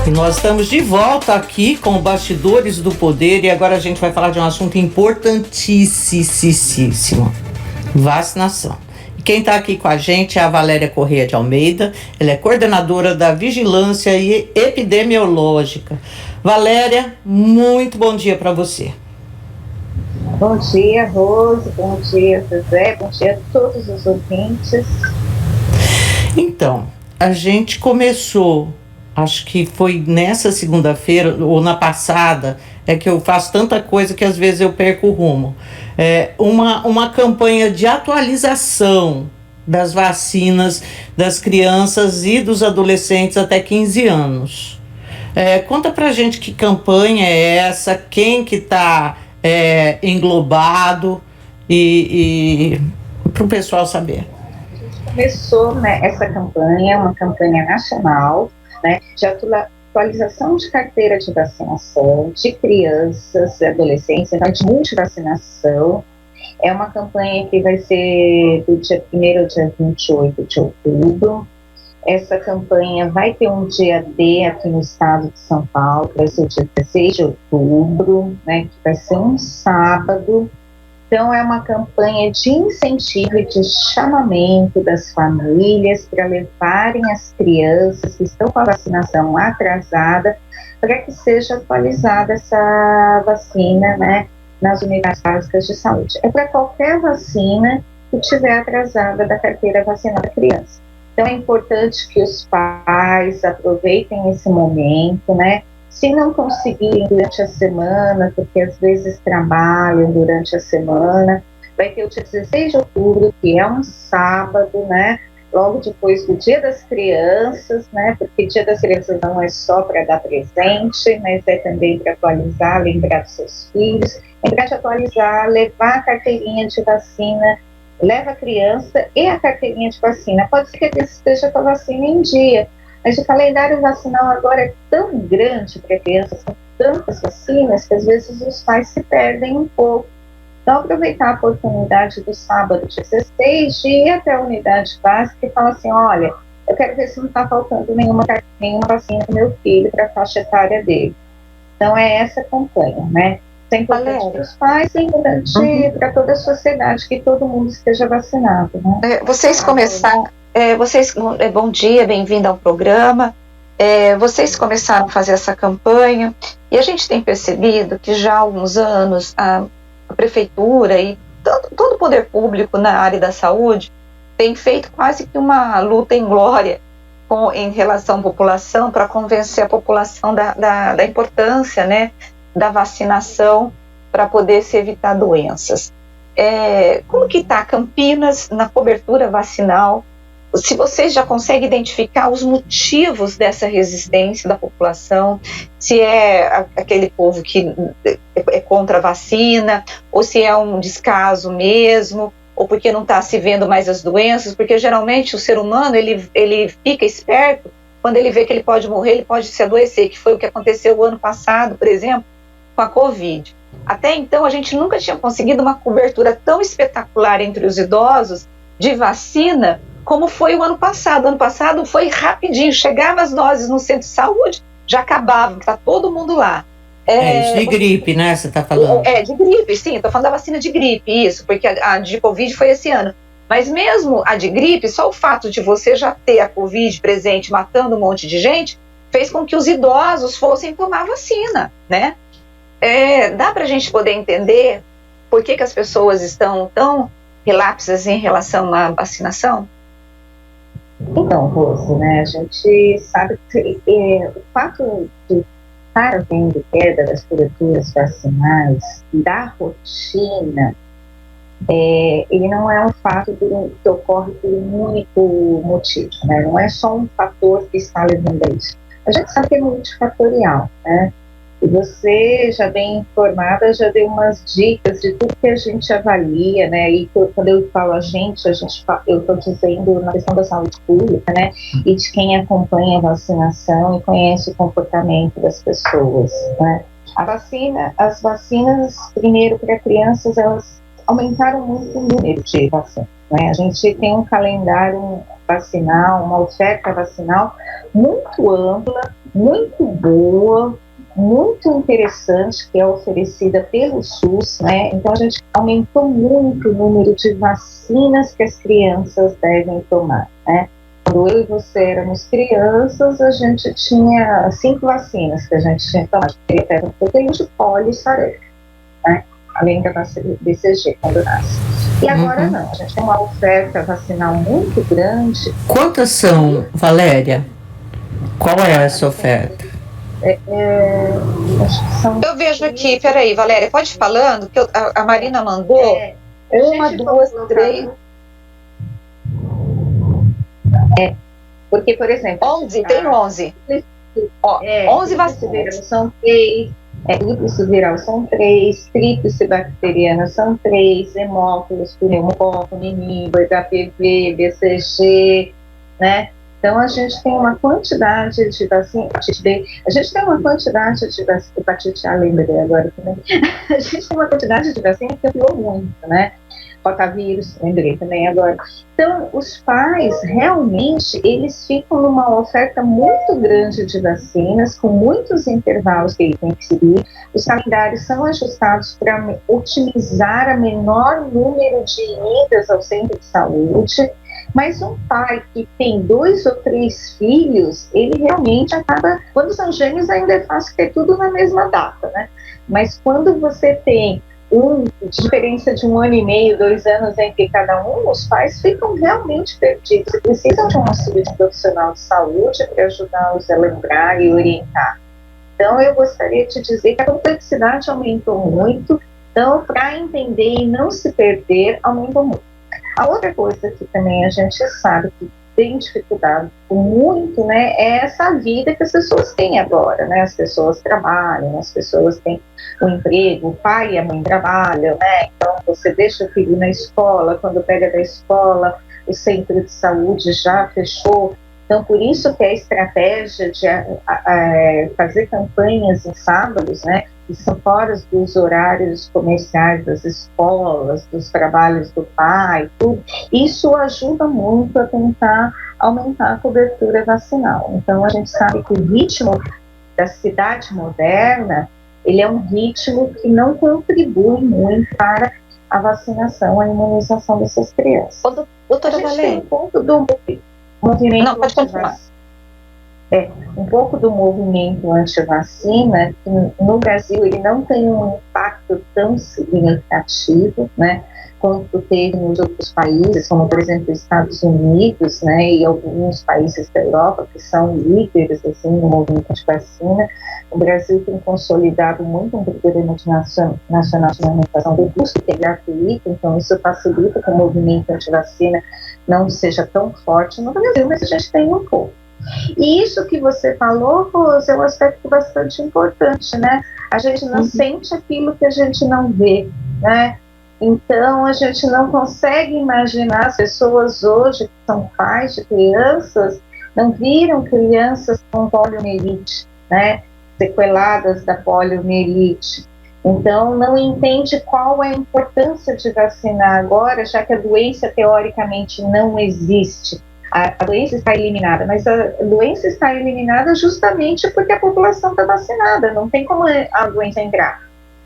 E nós estamos de volta aqui com Bastidores do Poder e agora a gente vai falar de um assunto importantíssimo: vacinação. E quem está aqui com a gente é a Valéria Corrêa de Almeida, ela é coordenadora da Vigilância Epidemiológica. Valéria, muito bom dia para você. Bom dia, Rose, bom dia, José, bom dia a todos os ouvintes. Então, a gente começou, acho que foi nessa segunda-feira ou na passada, é que eu faço tanta coisa que às vezes eu perco o rumo. Uma campanha de atualização das vacinas das crianças e dos adolescentes até 15 anos. Conta pra gente que campanha é essa, quem que está englobado e para o pessoal saber. Começou, né, essa campanha, uma campanha nacional, né, de atualização de carteira de vacinação de crianças e adolescentes, então de multivacinação. É uma campanha que vai ser do dia 1º ao dia 28 de outubro. Essa campanha vai ter um dia D aqui no estado de São Paulo, que vai ser o dia 16 de outubro, né, que vai ser um sábado. Então, é uma campanha de incentivo e de chamamento das famílias para levarem as crianças que estão com a vacinação atrasada para que seja atualizada essa vacina, né, nas unidades básicas de saúde. É para qualquer vacina que estiver atrasada da carteira vacinal da criança. Então, é importante que os pais aproveitem esse momento, né? Se não conseguirem durante a semana, porque às vezes trabalham durante a semana, vai ter o dia 16 de outubro, que é um sábado, né? Logo depois do Dia das Crianças, né? Porque Dia das Crianças não é só para dar presente, mas é também para atualizar, lembrar dos seus filhos, lembrar de atualizar, levar a carteirinha de vacina, leva a criança e a carteirinha de vacina. Pode ser que a criança esteja com a vacina em dia, mas o calendário vacinal agora é tão grande para crianças, com tantas vacinas, que às vezes os pais se perdem um pouco. Então, aproveitar a oportunidade do sábado 16 de ir até a unidade básica e falar assim: olha, eu quero ver se não está faltando nenhuma vacina do meu filho para a faixa etária dele. Então, é essa campanha, né? É importante para os pais, é importante para toda a sociedade, que todo mundo esteja vacinado, né? Vocês começaram... bom dia, bem-vindo ao programa. Vocês começaram a fazer essa campanha e a gente tem percebido que já há alguns anos a prefeitura e todo o poder público na área da saúde tem feito quase que uma luta em glória em relação à população, para convencer a população da importância, né, da vacinação para poder se evitar doenças. Como que está Campinas na cobertura vacinal? Se vocês já conseguem identificar os motivos dessa resistência da população, se é aquele povo que é contra a vacina, ou se é um descaso mesmo, ou porque não está se vendo mais as doenças, porque geralmente o ser humano ele fica esperto quando ele vê que ele pode morrer, ele pode se adoecer, que foi o que aconteceu o ano passado, por exemplo, com a Covid. Até então a gente nunca tinha conseguido uma cobertura tão espetacular entre os idosos de vacina como foi o ano passado. O ano passado foi rapidinho, chegava as doses no centro de saúde, já acabavam, que está todo mundo lá. Isso de gripe, né, você está falando? De gripe, sim, estou falando da vacina de gripe, isso, porque a de Covid foi esse ano. Mas mesmo a de gripe, só o fato de você já ter a Covid presente, matando um monte de gente, fez com que os idosos fossem tomar vacina, né? Dá para a gente poder entender por que as pessoas estão tão relapsas em relação à vacinação? Então, Rose, né, a gente sabe que o fato de estar havendo queda das coberturas vacinais, da rotina, ele não é um fato que ocorre por um único motivo, né? Não é só um fator que está levando a isso. A gente sabe que é multifatorial, né? E você, já bem informada, já deu umas dicas de tudo que a gente avalia, né? E quando eu falo eu estou dizendo na questão da saúde pública, né? E de quem acompanha a vacinação e conhece o comportamento das pessoas, né? As vacinas, primeiro para crianças, elas aumentaram muito o número de vacinas, né? A gente tem um calendário vacinal, uma oferta vacinal muito ampla, muito boa, muito interessante, que é oferecida pelo SUS, né? Então a gente aumentou muito o número de vacinas que as crianças devem tomar, né? Quando eu e você éramos crianças, a gente tinha 5 vacinas que a gente tinha que tomar, de polio e sarampo, né? Além da vacina BCG quando nasce. E agora não, a gente tem uma oferta vacinal muito grande. Quantas são, Valéria? Qual é essa oferta? Acho que são... Eu vejo aqui, peraí, Valéria, pode ir falando, que a Marina mandou 1, 2, 3... Porque, por exemplo... 11, tem 11. 11 vacinas. São 3, tríplice viral são 3, tríplice bacteriana são 3, hemófilos, pneumococo, meningo, HPV, BCG, né? Então, a gente tem uma quantidade de vacina, hepatite B, a gente tem uma quantidade de vacina, hepatite A, lembrei agora também, a gente tem uma quantidade de vacina que ampliou muito, né? Rotavírus, lembrei também agora. Então, os pais, realmente, eles ficam numa oferta muito grande de vacinas, com muitos intervalos que ele tem que seguir. Os calendários são ajustados para otimizar a menor número de idas ao centro de saúde. Mas um pai que tem 2 ou 3 filhos, ele realmente acaba... Quando são gêmeos, ainda é fácil ter tudo na mesma data, né? Mas quando você tem diferença de 1 ano e meio, 2 anos entre cada um, os pais ficam realmente perdidos e precisam de um auxílio de profissional de saúde para ajudá-los a lembrar e orientar. Então, eu gostaria de dizer que a complexidade aumentou muito, então, para entender e não se perder, aumentou muito. A outra coisa que também a gente sabe que tem dificuldade muito, né, é essa vida que as pessoas têm agora, né, as pessoas trabalham, as pessoas têm um emprego, o pai e a mãe trabalham, né, então você deixa o filho na escola, quando pega da escola, o centro de saúde já fechou, então por isso que a estratégia de fazer campanhas em sábados, né, que são fora dos horários comerciais das escolas, dos trabalhos do pai, tudo, isso ajuda muito a tentar aumentar a cobertura vacinal. Então, a gente sabe que o ritmo da cidade moderna, ele é um ritmo que não contribui muito para a vacinação, a imunização dessas crianças. Doutora Valéria, tem um pouco do movimento... Não, pode continuar. Um pouco do movimento anti-vacina, que no Brasil ele não tem um impacto tão significativo, né, quanto teve nos outros países, como por exemplo os Estados Unidos, né, e alguns países da Europa que são líderes assim, no movimento anti-vacina. O Brasil tem consolidado muito um programa nacional de imunização robusto, que é gratuito, então isso facilita que o movimento anti-vacina não seja tão forte no Brasil, mas a gente tem um pouco. E isso que você falou, Rose, é um aspecto bastante importante, né? A gente não sente aquilo que a gente não vê, né? Então, a gente não consegue imaginar, as pessoas hoje que são pais de crianças, não viram crianças com poliomielite, né? Sequeladas da poliomielite. Então, não entende qual é a importância de vacinar agora, já que a doença teoricamente não existe. A doença está eliminada, mas a doença está eliminada justamente porque a população está vacinada, não tem como a doença entrar.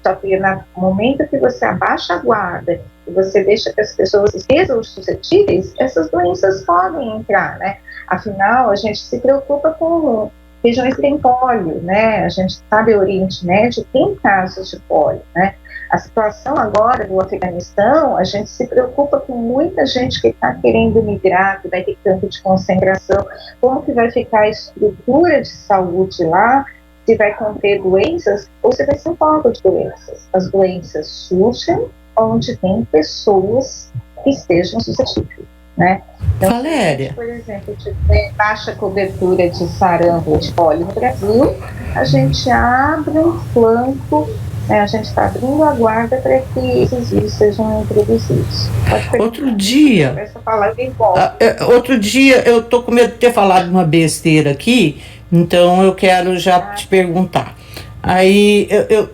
Só que no momento que você abaixa a guarda e você deixa que as pessoas estejam suscetíveis, essas doenças podem entrar, né? Afinal, a gente se preocupa com regiões que têm pólio, né? A gente sabe, o Oriente Médio tem casos de pólio, né? A situação agora do Afeganistão, a gente se preocupa com muita gente que está querendo migrar, que vai ter campo de concentração, como que vai ficar a estrutura de saúde lá, se vai conter doenças ou se vai ser um pouco de doenças. As doenças surgem onde tem pessoas que estejam suscetíveis, né? Então, Valéria, por exemplo, tiver baixa cobertura de sarampo ou de pólio no Brasil, a gente abre um flanco, né, a gente está abrindo a guarda para que esses vírus sejam introduzidos. Outro dia eu tô com medo de ter falado uma besteira aqui, então eu quero já te perguntar. Aí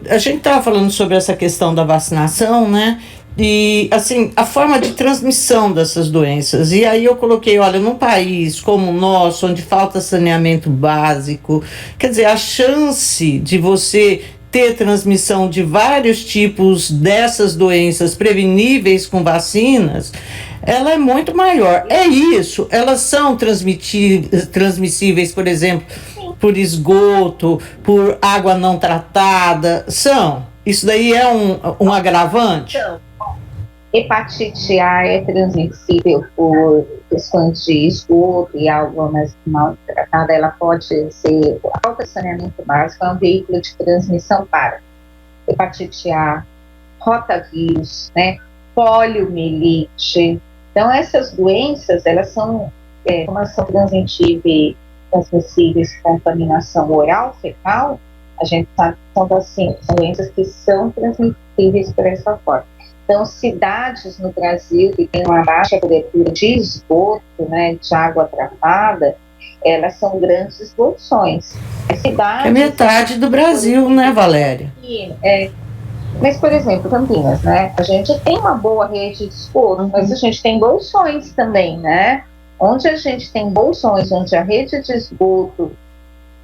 a gente estava falando sobre essa questão da vacinação, né? E, assim, a forma de transmissão dessas doenças. E aí eu coloquei, olha, num país como o nosso, onde falta saneamento básico, quer dizer, a chance de você ter transmissão de vários tipos dessas doenças preveníveis com vacinas, ela é muito maior. É isso, elas são transmissíveis, por exemplo, por esgoto, por água não tratada, são. Isso daí é um agravante? Hepatite A é transmissível por questões de esgoto e água mais mal tratada. Ela pode ser, a falta de saneamento básico é um veículo de transmissão para hepatite A, rotavírus, né, poliomielite. Então, essas doenças, elas são, como elas são transmissíveis com contaminação oral, fecal, a gente sabe que são doenças que são transmissíveis por essa forma. Então, cidades no Brasil que têm uma baixa cobertura de esgoto, né, de água tratada, elas são grandes bolsões. É metade do Brasil, né, Valéria? Mas, por exemplo, Campinas, né, a gente tem uma boa rede de esgoto, mas a gente tem bolsões também, né? Onde a gente tem bolsões, onde a rede de esgoto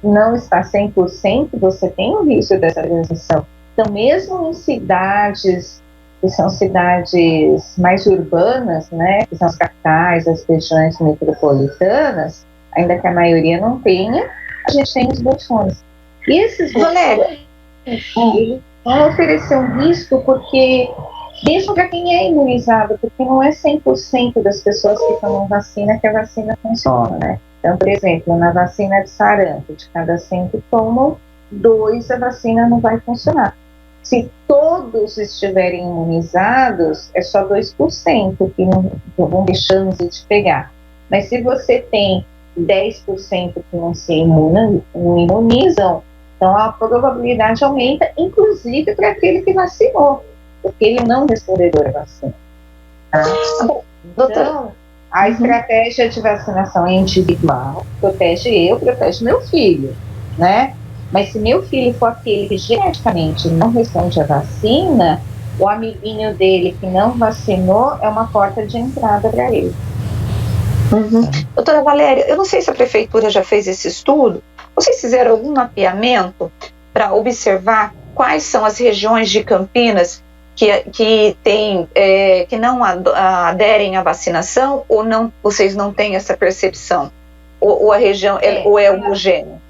não está 100%, você tem o risco dessa transmissão. Então, mesmo em cidades que são cidades mais urbanas, né, que são as capitais, as regiões metropolitanas, ainda que a maioria não tenha, a gente tem os bolsões. E esses bolsões, eles vão oferecer um risco porque, mesmo para quem é imunizado, porque não é 100% das pessoas que tomam vacina que a vacina funciona, né? Então, por exemplo, na vacina de sarampo, de cada 100 que tomam, 2 a vacina não vai funcionar. Se todos estiverem imunizados, é só 2% que não vão ter chance de pegar. Mas se você tem 10% que não se imunizam, então a probabilidade aumenta, inclusive para aquele que vacinou, porque ele não respondeu a vacina. Tá? Então, a estratégia de vacinação é individual, protege eu, protege meu filho, né? Mas se meu filho for aquele que geneticamente não responde à vacina, o amiguinho dele que não vacinou é uma porta de entrada para ele. Doutora Valéria, eu não sei se a prefeitura já fez esse estudo. Vocês fizeram algum mapeamento para observar quais são as regiões de Campinas que não aderem à vacinação, ou não, vocês não têm essa percepção? Ou a região ou é homogênea?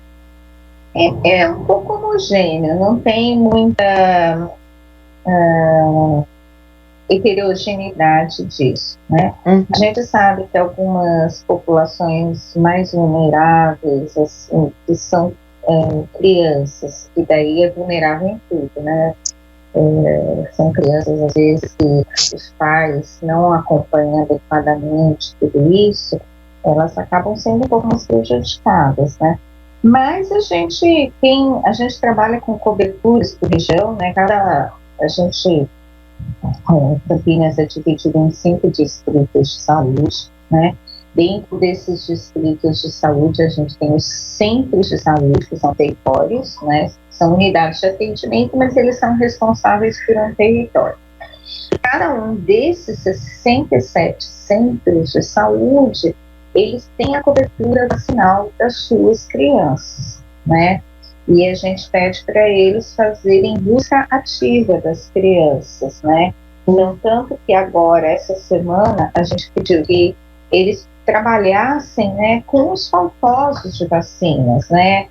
É um pouco homogêneo, não tem muita heterogeneidade disso, né? A gente sabe que algumas populações mais vulneráveis, assim, que são crianças, que daí é vulnerável em tudo, né? São crianças, às vezes, que os pais não acompanham adequadamente tudo isso, elas acabam sendo um pouco mais prejudicadas, né? Mas a gente trabalha com coberturas por região, né? Campinas é dividido em 5 distritos de saúde, né? Dentro desses distritos de saúde, a gente tem os centros de saúde, que são territórios, né? São unidades de atendimento, mas eles são responsáveis por um território. Cada um desses 67 centros de saúde, eles têm a cobertura vacinal das suas crianças, né? E a gente pede para eles fazerem busca ativa das crianças, né? No tanto que agora, essa semana, a gente pediu que eles trabalhassem, né, com os faltosos de vacinas, né?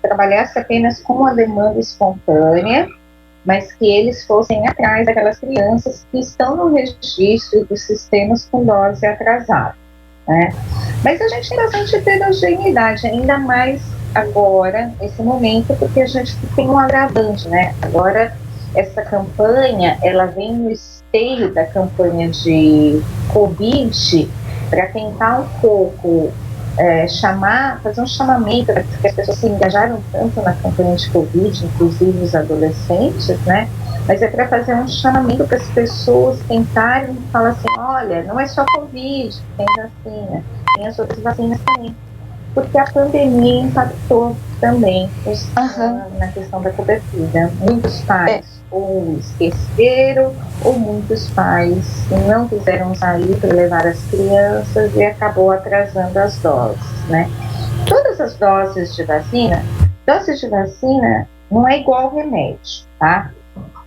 Trabalhassem apenas com a demanda espontânea, mas que eles fossem atrás daquelas crianças que estão no registro dos sistemas com dose atrasada, né? Mas a gente tem bastante heterogeneidade, ainda mais agora, nesse momento, porque a gente tem um agravante, né? Agora, essa campanha, ela vem no esteio da campanha de Covid para tentar um pouco fazer um chamamento, porque as pessoas se engajaram tanto na campanha de Covid, inclusive os adolescentes, né? Mas é para fazer um chamamento para as pessoas tentarem falar assim, olha, não é só Covid que tem vacina, tem as outras vacinas também. Porque a pandemia impactou também na questão da cobertura. Muitos pais ou esqueceram, ou muitos pais não quiseram sair para levar as crianças e acabou atrasando as doses, né? Todas as doses de vacina não é igual remédio, tá?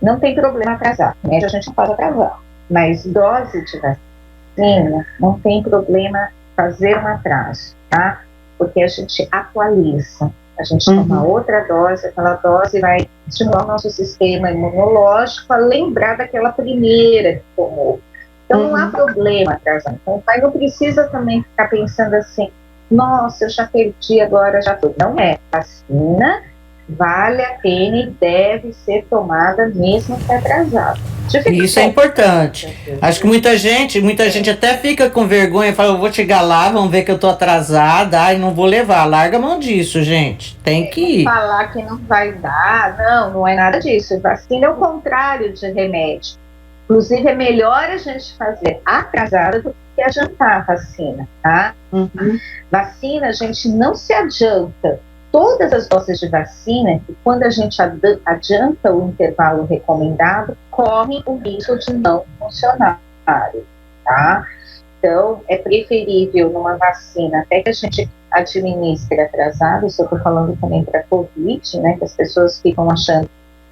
Não tem problema atrasar, remédio a gente não pode atrasar, mas dose de vacina não tem problema fazer um atraso, tá? Porque a gente atualiza. A gente toma outra dose, aquela dose vai estimular o nosso sistema imunológico a lembrar daquela primeira que tomou. Então não há problema atrasar. Então o pai não precisa também ficar pensando assim, nossa, eu já perdi, agora já foi. Não é. Vacina vale a pena e deve ser tomada mesmo que atrasada. Isso é importante. Acho que muita gente até fica com vergonha e fala, eu vou chegar lá, vão ver que eu tô atrasada, ai, não vou levar. Larga a mão disso, gente. Tem que ir. Falar que não vai dar, não é nada disso. Vacina é o contrário de remédio. Inclusive, é melhor a gente fazer atrasada do que adiantar a vacina, tá? Vacina, a gente não se adianta. Todas as doses de vacina, quando a gente adianta o intervalo recomendado, correm o risco de não funcionar, tá? Então, é preferível numa vacina, até que a gente administre atrasado, isso eu estou falando também para a Covid, né, que as pessoas ficam achando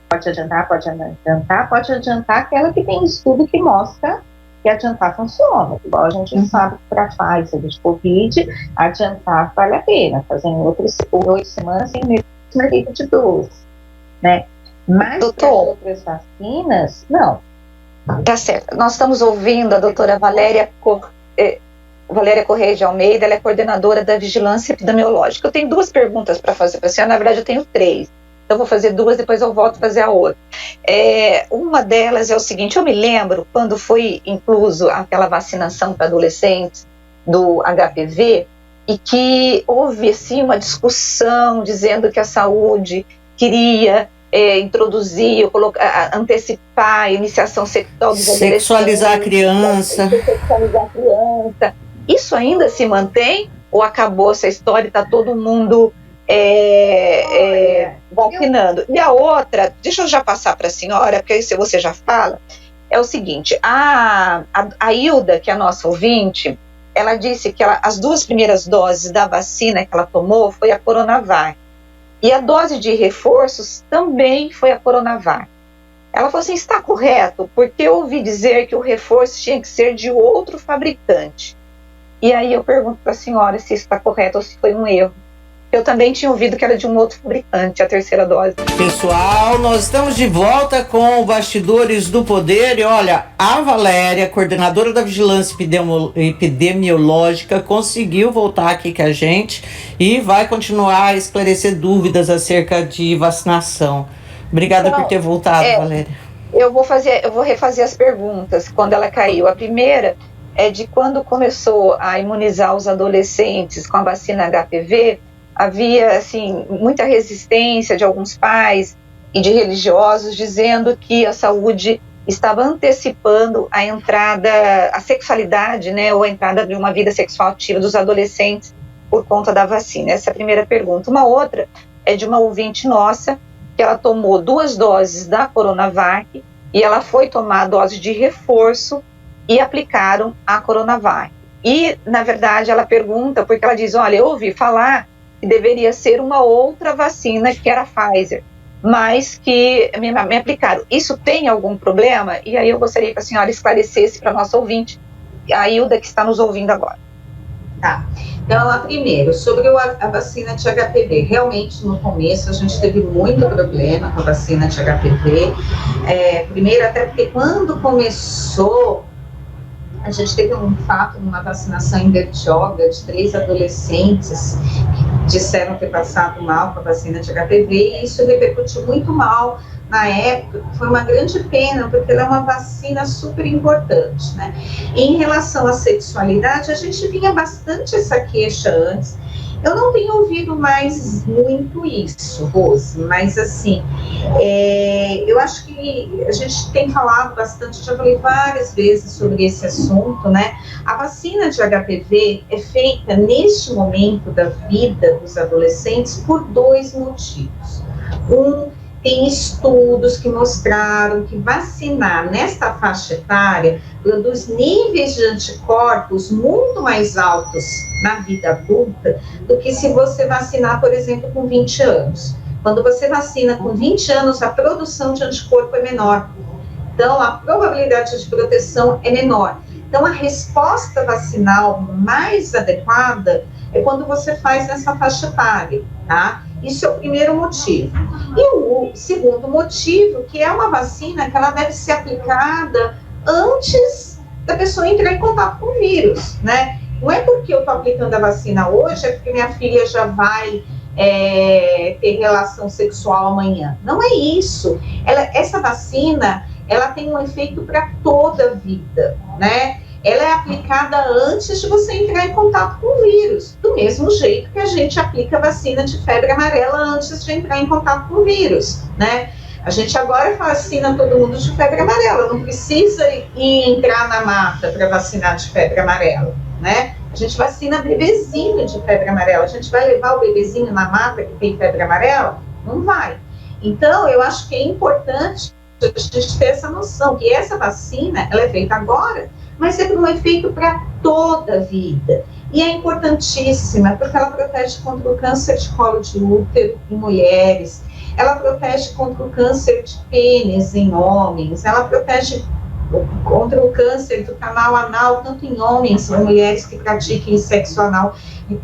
pode adiantar aquela que tem estudo que mostra que adiantar funciona. Igual a gente sabe que para a Pfizer de Covid, adiantar vale a pena, fazer em outras 8 semanas sem mesmo efeito de 12, né? Mas para outras vacinas, não. Tá certo. Nós estamos ouvindo a doutora Valéria Correia de Almeida, ela é coordenadora da Vigilância Epidemiológica. Eu tenho 2 perguntas para fazer para a senhora, na verdade eu tenho 3. Então, vou fazer 2, depois eu volto a fazer a outra. Uma delas é o seguinte, eu me lembro quando foi incluso aquela vacinação para adolescentes do HPV, e que houve assim, uma discussão dizendo que a saúde queria introduzir, antecipar a iniciação sexual dos adolescentes. Sexualizar a criança. Isso ainda se mantém? Ou acabou essa história e está todo mundo vacinando? E a outra, deixa eu já passar para a senhora, porque aí se você já fala, é o seguinte, a Hilda, que é a nossa ouvinte, ela disse que as 2 primeiras doses da vacina que ela tomou foi a Coronavac, e a dose de reforços também foi a Coronavac. Ela falou assim, está correto? Porque eu ouvi dizer que o reforço tinha que ser de outro fabricante. E aí eu pergunto para a senhora se isso está correto ou se foi um erro. Eu também tinha ouvido que era de um outro fabricante, a terceira dose. Pessoal, nós estamos de volta com o Bastidores do Poder. E olha, a Valéria, coordenadora da Vigilância Epidemiológica, conseguiu voltar aqui com a gente e vai continuar a esclarecer dúvidas acerca de vacinação. Obrigada por ter voltado, Valéria. Eu vou refazer as perguntas quando ela caiu. A primeira é de quando começou a imunizar os adolescentes com a vacina HPV. Havia, assim, muita resistência de alguns pais e de religiosos dizendo que a saúde estava antecipando a entrada, a sexualidade, né, ou a entrada de uma vida sexual ativa dos adolescentes por conta da vacina. Essa é a primeira pergunta. Uma outra é de uma ouvinte nossa, que ela tomou 2 doses da Coronavac e ela foi tomar a dose de reforço e aplicaram a Coronavac. E, na verdade, ela pergunta, porque ela diz, olha, eu ouvi falar que deveria ser uma outra vacina, que era a Pfizer, mas que me aplicaram. Isso tem algum problema? E aí eu gostaria que a senhora esclarecesse para a nossa ouvinte, a Hilda, que está nos ouvindo agora. Tá. Então, lá primeiro, sobre a vacina de HPV. Realmente, no começo, a gente teve muito problema com a vacina de HPV. Primeiro, até porque quando começou, a gente teve um fato numa vacinação em Bertioga de 3 adolescentes que disseram ter passado mal com a vacina de HPV, e isso repercutiu muito mal na época. Foi uma grande pena, porque ela é uma vacina super importante, né? Em relação à sexualidade, a gente vinha bastante essa queixa antes. Eu não tenho ouvido mais muito isso, Rose, mas assim, eu acho que a gente tem falado bastante, já falei várias vezes sobre esse assunto, né? A vacina de HPV é feita neste momento da vida dos adolescentes por 2 motivos. Um tem estudos que mostraram que vacinar nesta faixa etária produz níveis de anticorpos muito mais altos na vida adulta do que se você vacinar, por exemplo, com 20 anos. Quando você vacina com 20 anos, a produção de anticorpo é menor. Então, a probabilidade de proteção é menor. Então, a resposta vacinal mais adequada é quando você faz nessa faixa etária, tá? Isso é o primeiro motivo. E o segundo motivo, que é uma vacina que ela deve ser aplicada antes da pessoa entrar em contato com o vírus, né? Não é porque eu estou aplicando a vacina hoje, é porque minha filha já vai ter relação sexual amanhã. Não é isso. Essa vacina, ela tem um efeito para toda a vida, né? Ela é aplicada antes de você entrar em contato com o vírus, do mesmo jeito que a gente aplica a vacina de febre amarela antes de entrar em contato com o vírus, né? A gente agora vacina todo mundo de febre amarela, não precisa ir entrar na mata para vacinar de febre amarela, né? A gente vacina bebezinho de febre amarela. A gente vai levar o bebezinho na mata que tem febre amarela? Não vai. Então, eu acho que é importante a gente ter essa noção que essa vacina, ela é feita agora, mas é um efeito para toda a vida. E é importantíssima, porque ela protege contra o câncer de colo de útero em mulheres, ela protege contra o câncer de pênis em homens, ela protege contra o câncer do canal anal, tanto em homens como mulheres que pratiquem sexo anal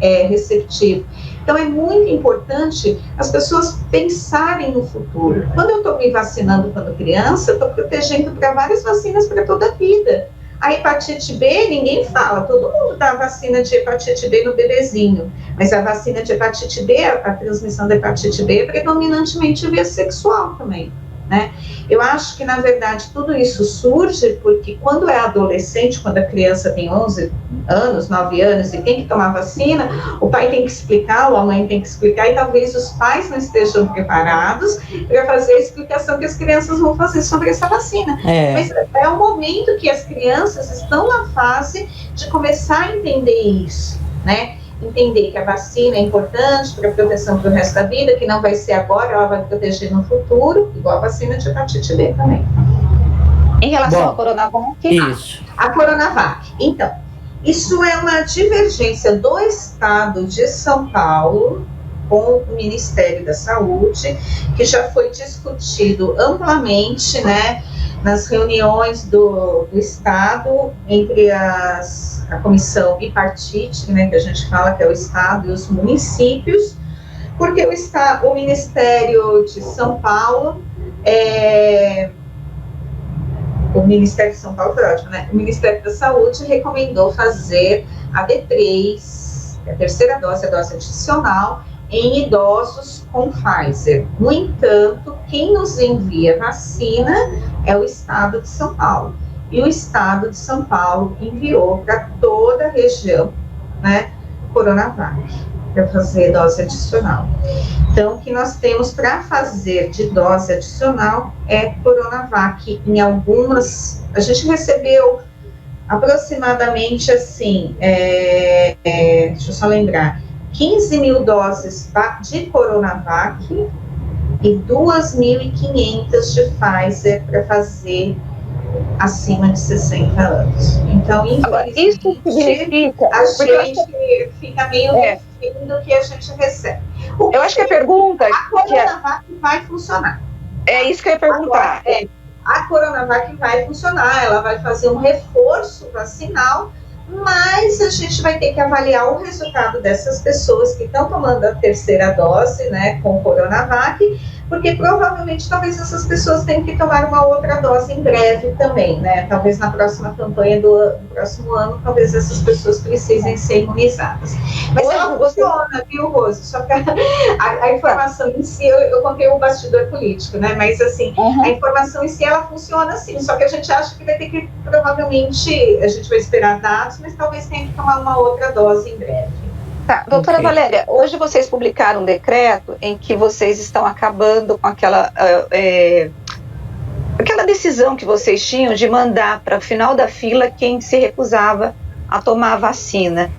receptivo. Então, é muito importante as pessoas pensarem no futuro. Quando eu estou me vacinando quando criança, eu estou protegendo para várias vacinas para toda a vida. A hepatite B, ninguém fala, todo mundo dá a vacina de hepatite B no bebezinho, mas a vacina de hepatite B, a transmissão da hepatite B é predominantemente via sexual também, né? Eu acho que, na verdade, tudo isso surge porque quando é adolescente, quando a criança tem 11 anos, 9 anos e tem que tomar vacina, o pai tem que explicar, ou a mãe tem que explicar, e talvez os pais não estejam preparados para fazer a explicação que as crianças vão fazer sobre essa vacina. Mas é o momento que as crianças estão na fase de começar a entender isso, né? Entender que a vacina é importante para a proteção para o resto da vida, que não vai ser agora, ela vai proteger no futuro, igual a vacina de hepatite B também. Em relação à Coronavac? Isso. A Coronavac. Então, isso é uma divergência do Estado de São Paulo com o Ministério da Saúde, que já foi discutido amplamente, né, nas reuniões do Estado, entre a comissão bipartite, né, que a gente fala que é o Estado e os municípios, porque o Ministério de São Paulo, o Ministério de São Paulo foi ótimo, né? O Ministério da Saúde recomendou fazer a D3, a terceira dose, a dose adicional, em idosos com Pfizer. No entanto, quem nos envia vacina é o Estado de São Paulo. E o Estado de São Paulo enviou para toda a região, né, Coronavac, para fazer dose adicional. Então, o que nós temos para fazer de dose adicional é Coronavac. Em algumas, a gente recebeu aproximadamente assim, deixa eu só lembrar, 15 mil doses de Coronavac e 2.500 de Pfizer para fazer acima de 60 anos. Então, infelizmente, isso significa, a gente fica meio refém do que a gente recebe. Eu acho que a pergunta... A Coronavac vai funcionar. É isso que eu ia perguntar. Agora, a Coronavac vai funcionar, ela vai fazer um reforço vacinal, mas a gente vai ter que avaliar o resultado dessas pessoas que estão tomando a terceira dose, né, com Coronavac, porque provavelmente talvez essas pessoas tenham que tomar uma outra dose em breve também, né, talvez na próxima campanha do próximo ano, talvez essas pessoas precisem ser imunizadas. Mas ela funciona, viu, Rose? Só que a informação em si, eu contei o bastidor político, né, mas assim, a informação em si, ela funciona sim, só que a gente acha que vai ter que, provavelmente, a gente vai esperar dados, mas talvez tenha que tomar uma outra dose em breve. Tá, doutora Valéria, hoje vocês publicaram um decreto em que vocês estão acabando com aquela decisão que vocês tinham de mandar para o final da fila quem se recusava a tomar a vacina.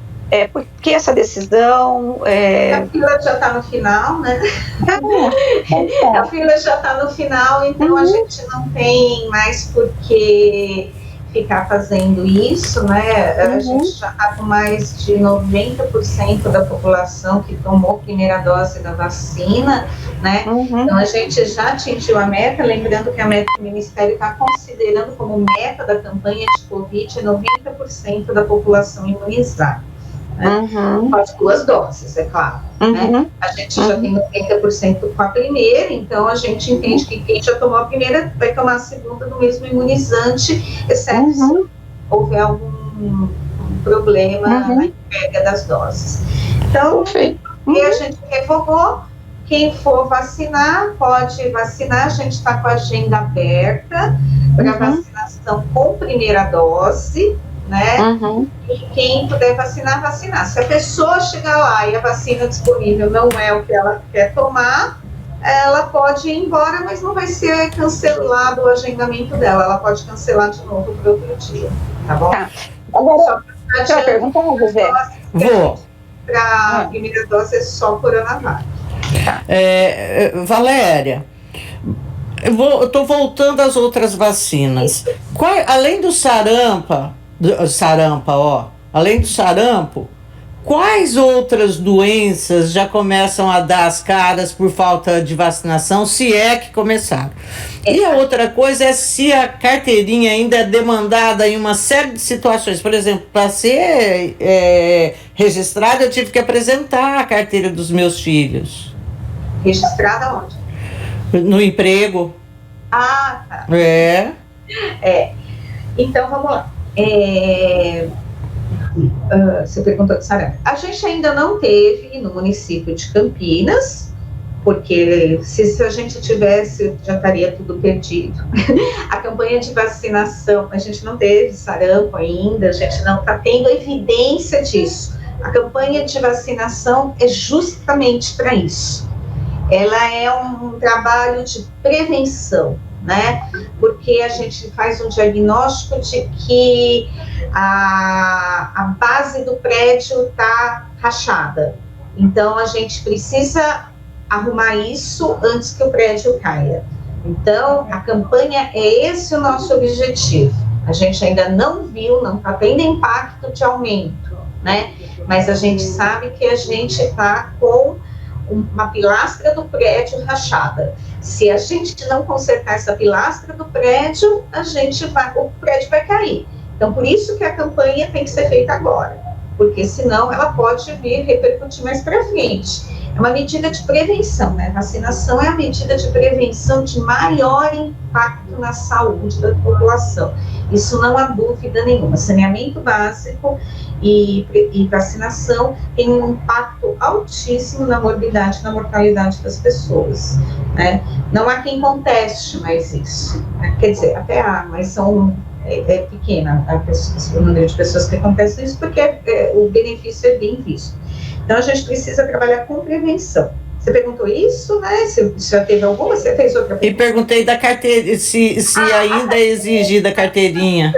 Por que essa decisão? A fila já está no final, né? A fila já está no final, então a gente não tem mais por que ficar fazendo isso, né? A gente já está com mais de 90% da população que tomou a primeira dose da vacina, né? Então a gente já atingiu a meta, lembrando que a meta que o Ministério está considerando como meta da campanha de Covid é 90% da população imunizada. Com as 2 doses, é claro. Né? A gente já tem 80% com a primeira, então a gente entende que quem já tomou a primeira vai tomar a segunda do mesmo imunizante, exceto se houver algum problema na entrega das doses. Então, e a gente revogou, quem for vacinar, pode vacinar, a gente está com a agenda aberta para vacinação com primeira dose, né? E quem puder vacinar, vacinar. Se a pessoa chegar lá e a vacina disponível não é o que ela quer tomar, ela pode ir embora, mas não vai ser cancelado o agendamento dela. Ela pode cancelar de novo para outro dia, tá bom? Tá. Agora, só pergunta, José. Para a primeira dose é só Coronavac. Valéria, eu estou voltando às outras vacinas. Além do sarampo, quais outras doenças já começam a dar as caras por falta de vacinação, se é que começaram? E a outra coisa é se a carteirinha ainda é demandada em uma série de situações. Por exemplo, para ser registrada, eu tive que apresentar a carteira dos meus filhos. Registrada onde? No emprego. Ah, tá. Então, vamos lá. Você perguntou de sarampo. A gente ainda não teve no município de Campinas, porque se a gente tivesse, já estaria tudo perdido. A campanha de vacinação, a gente não teve sarampo ainda, a gente não está tendo evidência disso. A campanha de vacinação é justamente para isso. Ela é um trabalho de prevenção, né? Porque a gente faz um diagnóstico de que a base do prédio está rachada. Então, a gente precisa arrumar isso antes que o prédio caia. Então, a campanha é esse o nosso objetivo. A gente ainda não viu, não está tendo impacto de aumento, né? Mas a gente sabe que a gente está com uma pilastra do prédio rachada. Se a gente não consertar essa pilastra do prédio, o prédio vai cair. Então, por isso que a campanha tem que ser feita agora, porque senão ela pode vir repercutir mais para frente. É uma medida de prevenção, né? Vacinação é a medida de prevenção de maior impacto na saúde da população. Isso não há dúvida nenhuma. Saneamento básico e vacinação tem um impacto altíssimo na morbidade, na mortalidade das pessoas, né? Não há quem conteste mais isso, né? Quer dizer, até há, mas é pequena o número de pessoas que contestam isso, porque o benefício é bem visto. Então, a gente precisa trabalhar com prevenção. Você perguntou isso, né? Se já teve alguma, você fez outra pergunta? E perguntei da carteira, se ainda é exigida a carteirinha.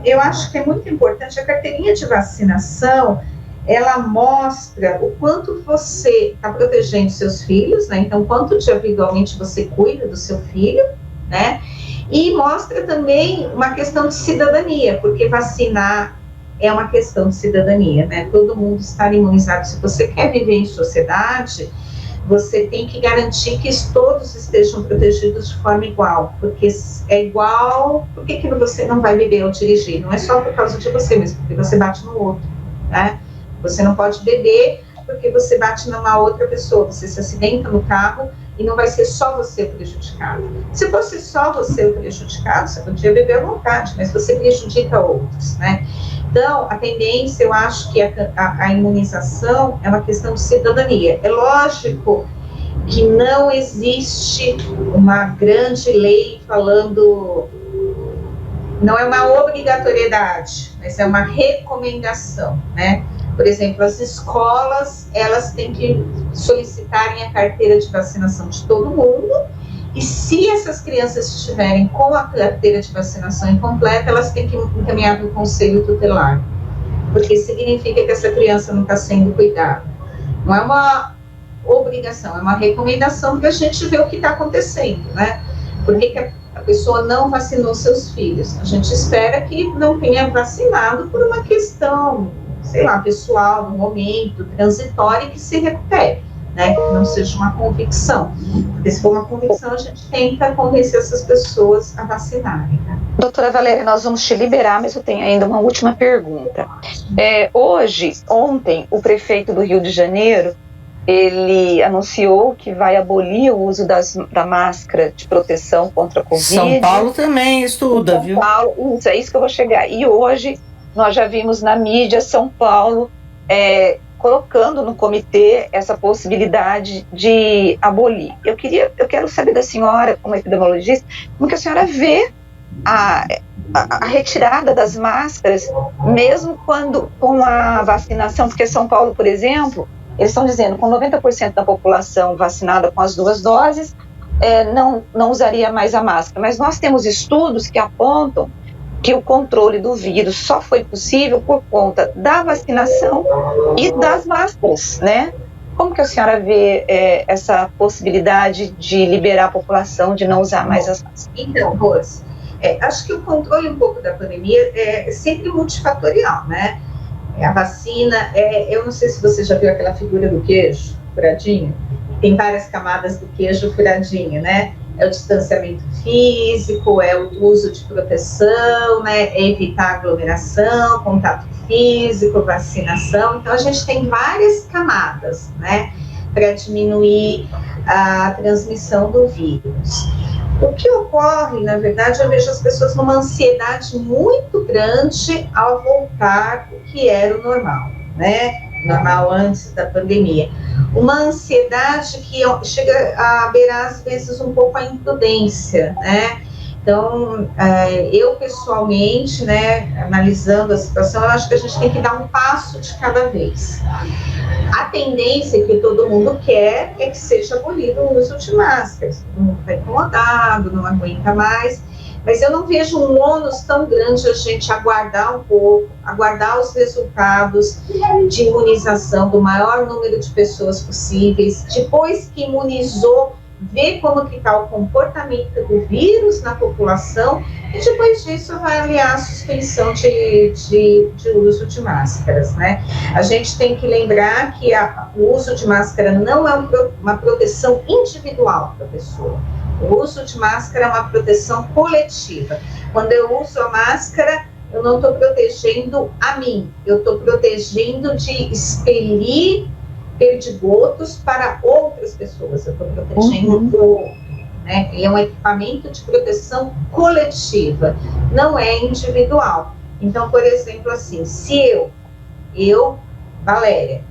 Eu acho que é muito importante. A carteirinha de vacinação, ela mostra o quanto você está protegendo seus filhos, né? Então, quanto individualmente você cuida do seu filho, né? E mostra também uma questão de cidadania, porque vacinar é uma questão de cidadania, né? Todo mundo estar imunizado. Se você quer viver em sociedade, você tem que garantir que todos estejam protegidos de forma igual, porque é igual, por que você não vai beber ou dirigir? Não é só por causa de você, mas porque você bate no outro, né? Você não pode beber porque você bate numa outra pessoa, você se acidenta no carro e não vai ser só você o prejudicado. Se fosse só você o prejudicado, você podia beber à vontade, mas você prejudica outros, né? Então, a tendência, eu acho que a imunização é uma questão de cidadania. É lógico que não existe uma grande lei falando, não é uma obrigatoriedade, mas é uma recomendação, né? Por exemplo, as escolas, elas têm que solicitarem a carteira de vacinação de todo mundo, e se essas crianças estiverem com a carteira de vacinação incompleta, elas têm que encaminhar para o conselho tutelar. porque significa que essa criança não está sendo cuidada. Não é uma obrigação, é uma recomendação para a gente ver o que está acontecendo, né? Por que a pessoa não vacinou seus filhos? A gente espera que não tenha vacinado por uma questão, sei lá, pessoal, no momento, transitória, e que se recupere, né? Que não seja uma convicção. Porque se for uma convicção, a gente tenta convencer essas pessoas a vacinarem, né? Doutora Valéria, nós vamos te liberar, mas eu tenho ainda uma última pergunta. Ontem, o prefeito do Rio de Janeiro, ele anunciou que vai abolir o uso da máscara de proteção contra a Covid. São Paulo também estuda, viu? São Paulo, isso é isso que eu vou chegar. E hoje nós já vimos na mídia São Paulo colocando no comitê essa possibilidade de abolir. Eu quero saber da senhora, como epidemiologista, como que a senhora vê a retirada das máscaras, mesmo quando com a vacinação, porque São Paulo, por exemplo, eles estão dizendo que com 90% da população vacinada com as 2 doses, não usaria mais a máscara. Mas nós temos estudos que apontam que o controle do vírus só foi possível por conta da vacinação e das máscaras, né? Como que a senhora vê essa possibilidade de liberar a população de não usar mais as máscaras? Então, Rose, acho que o controle um pouco da pandemia é sempre multifatorial, né? A vacina, eu não sei se você já viu aquela figura do queijo furadinho, tem várias camadas do queijo furadinho, né? É o distanciamento físico, é o uso de proteção, né? É evitar aglomeração, contato físico, vacinação. Então, a gente tem várias camadas, né? Para diminuir a transmissão do vírus. O que ocorre, na verdade, eu vejo as pessoas numa ansiedade muito grande ao voltar o que era o normal, né? Normal antes da pandemia. Uma ansiedade que chega a beirar, às vezes, um pouco a imprudência, né? Então, eu pessoalmente, né, analisando a situação, eu acho que a gente tem que dar um passo de cada vez. A tendência que todo mundo quer é que seja abolido o uso de máscaras. Todo mundo está incomodado, não aguenta mais, mas eu não vejo um ônus tão grande a gente aguardar um pouco, aguardar os resultados de imunização do maior número de pessoas possíveis, depois que imunizou, ver como que está o comportamento do vírus na população e depois disso avaliar a suspensão de uso de máscaras, né? A gente tem que lembrar que o uso de máscara não é uma proteção individual para a pessoa. O uso de máscara é uma proteção coletiva. Quando eu uso a máscara, eu não estou protegendo a mim, eu estou protegendo de expelir perdigotos para outras pessoas, eu estou protegendo o outro, né? Ele é um equipamento de proteção coletiva, não é individual. Então, por exemplo, assim, se eu, Valéria,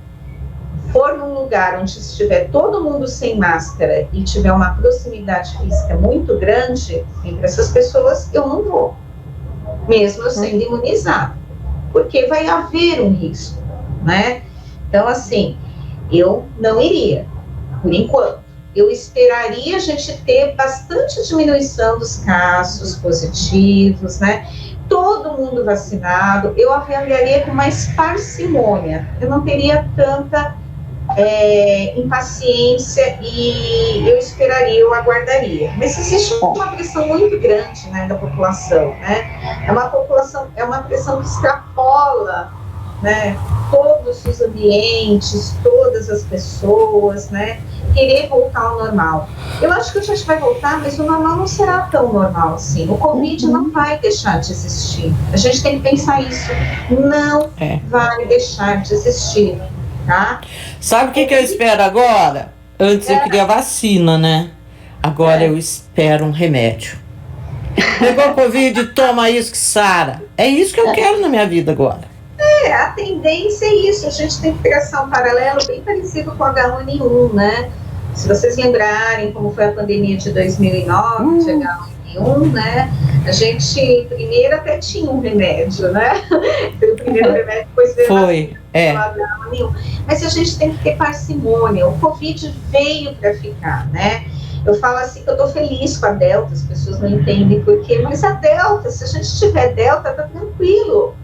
for num lugar onde estiver todo mundo sem máscara e tiver uma proximidade física muito grande entre essas pessoas, eu não vou, mesmo eu sendo imunizado, porque vai haver um risco, né? Então, assim, eu não iria, por enquanto. Eu esperaria a gente ter bastante diminuição dos casos positivos, né? Todo mundo vacinado, eu avaliaria com mais parcimônia. Eu não teria tanta impaciência e eu esperaria, eu aguardaria. Mas existe uma pressão muito grande, né, da população, né? É uma pressão que extrapola, né, todos os ambientes, todas as pessoas, né, querer voltar ao normal. Eu acho que a gente vai voltar, mas o normal não será tão normal assim. O Covid não vai deixar de existir. A gente tem que pensar isso. Não vai deixar de existir, tá? Sabe o que eu espero agora? Antes eu queria vacina, né? Agora eu espero um remédio. Pegou Covid, toma isso que sara. É isso que eu quero na minha vida agora. A tendência é isso, a gente tem que traçar um paralelo bem parecido com o H1N1, né? Se vocês lembrarem como foi a pandemia de 2009, de H1N1, né? A gente primeiro até tinha um remédio, né? Foi o primeiro remédio, depois veio o H1N1. Mas a gente tem que ter parcimônia, o Covid veio para ficar, né? Eu falo assim que eu tô feliz com a Delta, as pessoas não entendem por quê, mas a Delta, se a gente tiver Delta, tá tranquilo.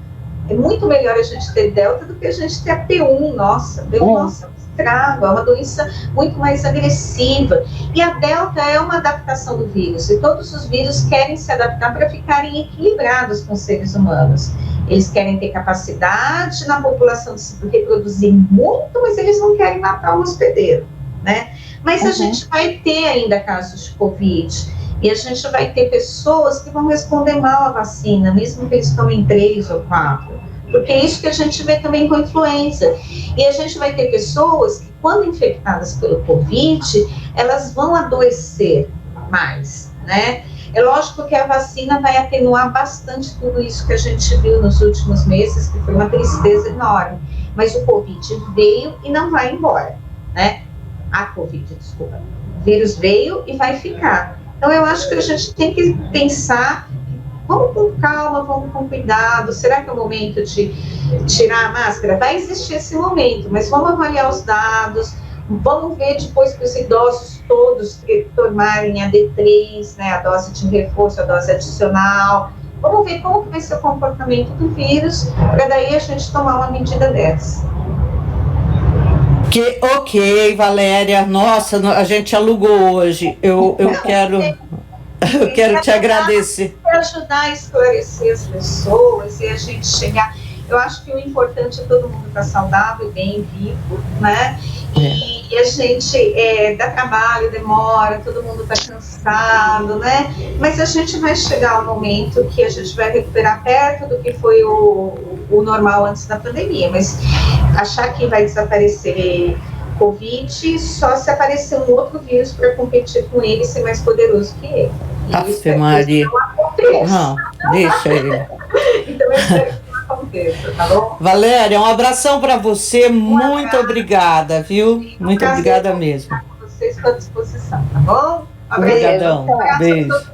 É muito melhor a gente ter Delta do que a gente ter a P1, nossa, nossa, estrago, é uma doença muito mais agressiva. E a Delta é uma adaptação do vírus, e todos os vírus querem se adaptar para ficarem equilibrados com os seres humanos. Eles querem ter capacidade na população de se reproduzir muito, mas eles não querem matar o hospedeiro, né? Mas a gente vai ter ainda casos de Covid, e a gente vai ter pessoas que vão responder mal à vacina, mesmo que eles tomem 3 ou 4, porque é isso que a gente vê também com a influenza. E a gente vai ter pessoas que, quando infectadas pelo Covid, elas vão adoecer mais, né? É lógico que a vacina vai atenuar bastante tudo isso que a gente viu nos últimos meses, que foi uma tristeza enorme. Mas o Covid veio e não vai embora, né? A Covid, desculpa. O vírus veio e vai ficar. Então, eu acho que a gente tem que pensar, vamos com calma, vamos com cuidado. Será que é o momento de tirar a máscara? Vai existir esse momento, mas vamos avaliar os dados, vamos ver depois que os idosos todos tomarem a D3, né, a dose de reforço, a dose adicional. Vamos ver como que vai ser o comportamento do vírus, para daí a gente tomar uma medida dessa. Ok, Valéria. Nossa, a gente alugou hoje. Eu quero te agradecer. Ajudar a esclarecer as pessoas e a gente chegar. Eu acho que o importante é todo mundo estar saudável, bem, vivo, né? E a gente dá trabalho, demora, todo mundo está cansado, né? Mas a gente vai chegar ao momento que a gente vai recuperar perto do que foi o normal antes da pandemia. Mas achar que vai desaparecer Covid só se aparecer um outro vírus para competir com ele e ser mais poderoso que ele. Ave Maria. Não, deixa ele. Então eu espero que não aconteça, tá bom? Valéria, um abração para você. Muito obrigada, viu? Muito obrigada mesmo. Vocês estão à disposição, tá bom? Obrigadão. Beijo.